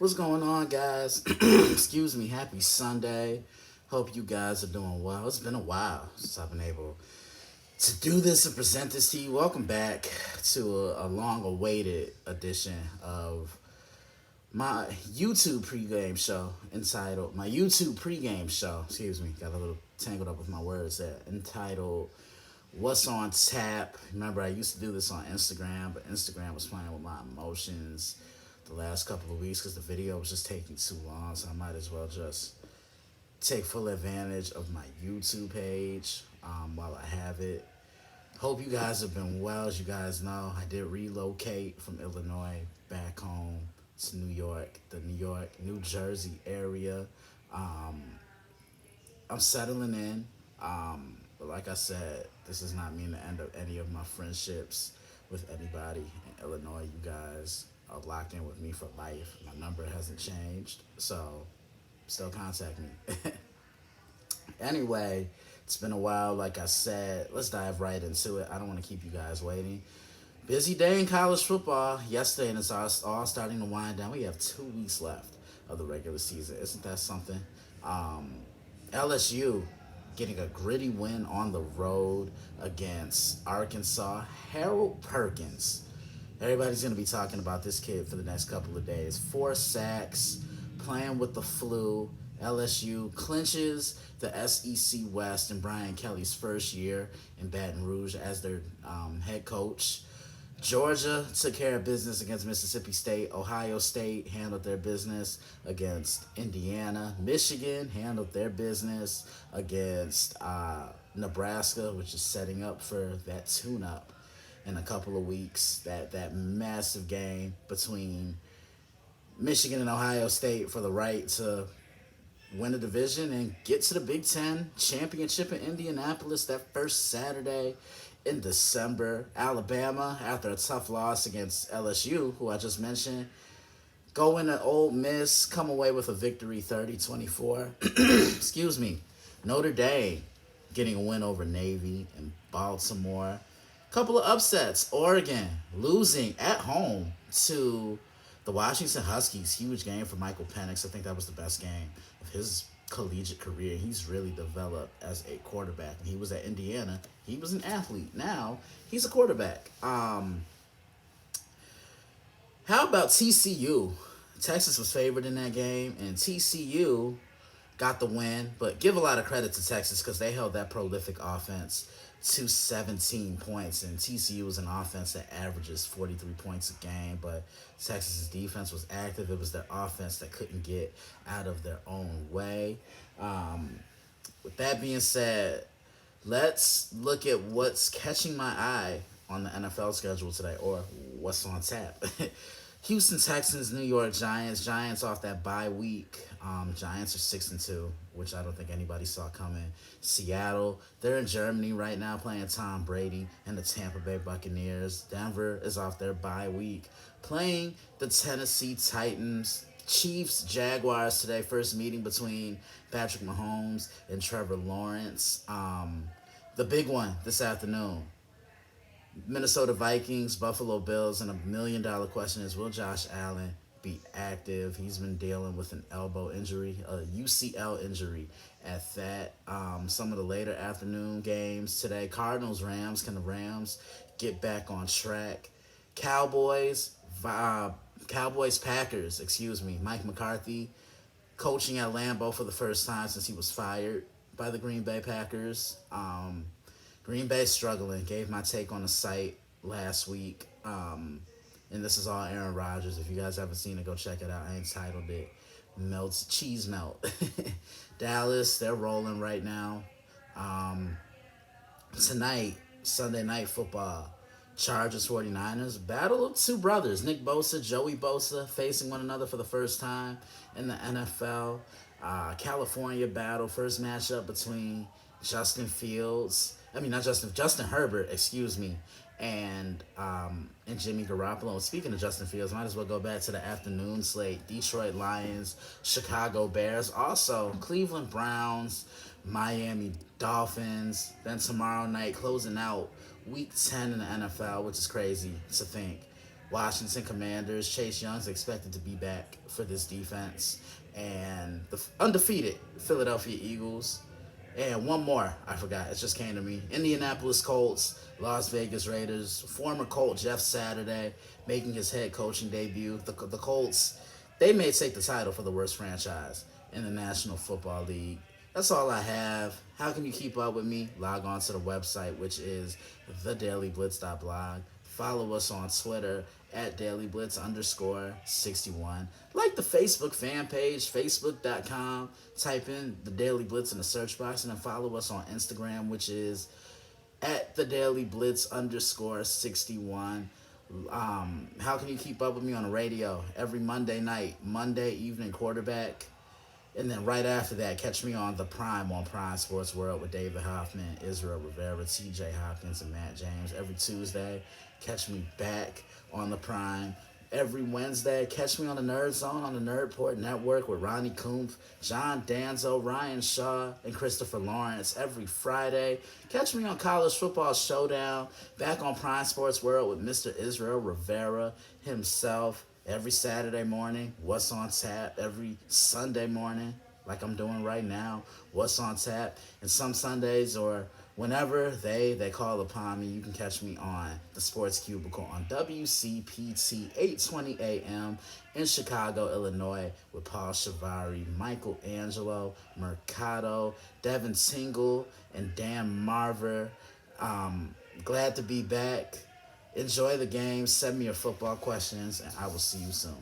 What's going on, guys? Excuse me. Happy Sunday. Hope you guys are doing well. It's been a while since I've been able to do this and present this to you. Welcome back to a long-awaited edition of my YouTube pregame show entitled my YouTube pregame show. Excuse me, got a little tangled up with my words there. Entitled "What's on Tap." Remember, I used to do this on Instagram, but Instagram was playing with my emotions the last couple of weeks because the video was just taking too long. So I might as well just take full advantage of my YouTube page while I have it. Hope you guys have been well. As you guys know, I did relocate from Illinois back home to New York, the New York, New Jersey area. I'm settling in. But like I said, this does not mean the end of any of my friendships with anybody in Illinois. You guys are locked in with me for life. My number hasn't changed, so still contact me. Anyway, it's been a while. Like I said, let's dive right into it. I don't want to keep you guys waiting. Busy day in college football yesterday, and it's all starting to wind down. We have 2 weeks left of the regular season. Isn't that something? LSU getting a gritty win on the road against Arkansas. Harold Perkins. Everybody's going to be talking about this kid for the next couple of days. 4 sacks, playing with the flu. LSU clinches the SEC West in Brian Kelly's first year in Baton Rouge as their head coach. Georgia took care of business against Mississippi State. Ohio State handled their business against Indiana. Michigan handled their business against Nebraska, which is setting up for that tune-up in a couple of weeks. That massive game between Michigan and Ohio State for the right to win the division and get to the Big Ten championship in Indianapolis that first Saturday in December. Alabama, after a tough loss against LSU, who I just mentioned, go into Ole Miss, come away with a victory 30-24. Excuse me. Notre Dame getting a win over Navy and Baltimore. Couple of upsets. Oregon losing at home to the Washington Huskies. Huge game for Michael Penix. I think that was the best game of his collegiate career. He's really developed as a quarterback. He was at Indiana. He was an athlete. Now he's a quarterback. How about TCU? Texas was favored in that game, and TCU got the win. But give a lot of credit to Texas because they held that prolific offense to 17 points, and TCU was an offense that averages 43 points a game, but Texas's defense was active. It was their offense that couldn't get out of their own way. With that being said, let's look at what's catching my eye on the NFL schedule today, or what's on tap. Houston Texans, New York Giants. Giants off that bye week. Giants are 6-2, which I don't think anybody saw coming. Seattle, they're in Germany right now playing Tom Brady and the Tampa Bay Buccaneers. Denver is off their bye week playing the Tennessee Titans. Chiefs, Jaguars today. First meeting between Patrick Mahomes and Trevor Lawrence. The big one this afternoon. Minnesota Vikings, Buffalo Bills, and $1 million question is, will Josh Allen be active? He's been dealing with an elbow injury, a UCL injury at that. Some of the later afternoon games today, Cardinals, Rams. Can the Rams get back on track? Cowboys, Packers, Mike McCarthy coaching at Lambeau for the first time since he was fired by the Green Bay Packers. Green Bay struggling. Gave my take on the site last week. And this is all Aaron Rodgers. If you guys haven't seen it, go check it out. I entitled it Cheese Melt. Dallas, they're rolling right now. Tonight, Sunday Night Football. Chargers 49ers. Battle of two brothers. Nick Bosa, Joey Bosa facing one another for the first time in the NFL. California battle. First matchup between Justin Herbert, and Jimmy Garoppolo. Speaking of Justin Fields, might as well go back to the afternoon slate. Detroit Lions, Chicago Bears, also Cleveland Browns, Miami Dolphins. Then tomorrow night, closing out Week 10 in the NFL, which is crazy to think. Washington Commanders. Chase Young's expected to be back for this defense. And the undefeated Philadelphia Eagles. And one more, I forgot. It just came to me. Indianapolis Colts, Las Vegas Raiders. Former Colt Jeff Saturday making his head coaching debut. The Colts, they may take the title for the worst franchise in the National Football League. That's all I have. How can you keep up with me? Log on to the website, which is thedailyblitz.blog. Follow us on Twitter at dailyblitz_61. Like the Facebook fan page, facebook.com. Type in the Daily Blitz in the search box, and then follow us on Instagram, which is at the Daily Blitz _61. How can you keep up with me on the radio? Every Monday night, Monday evening quarterback. And then right after that, catch me on The Prime on Prime Sports World with David Hoffman, Israel Rivera, TJ Hopkins, and Matt James. Every Tuesday, catch me back on The Prime. Every Wednesday, catch me on the Nerd Zone on the Nerdport Network with Ronnie Kumpf, John Danzo, Ryan Shaw, and Christopher Lawrence. Every Friday, catch me on College Football Showdown, back on Prime Sports World with Mr. Israel Rivera himself. Every Saturday morning, What's on Tap. Every Sunday morning, like I'm doing right now, What's on Tap. And some Sundays or whenever they call upon me, you can catch me on the Sports Cubicle on WCPT 820 AM in Chicago, Illinois with Paul Shivari, Michael Angelo, Mercado, Devin Tingle, and Dan Marver. Glad to be back. Enjoy the game. Send me your football questions, and I will see you soon.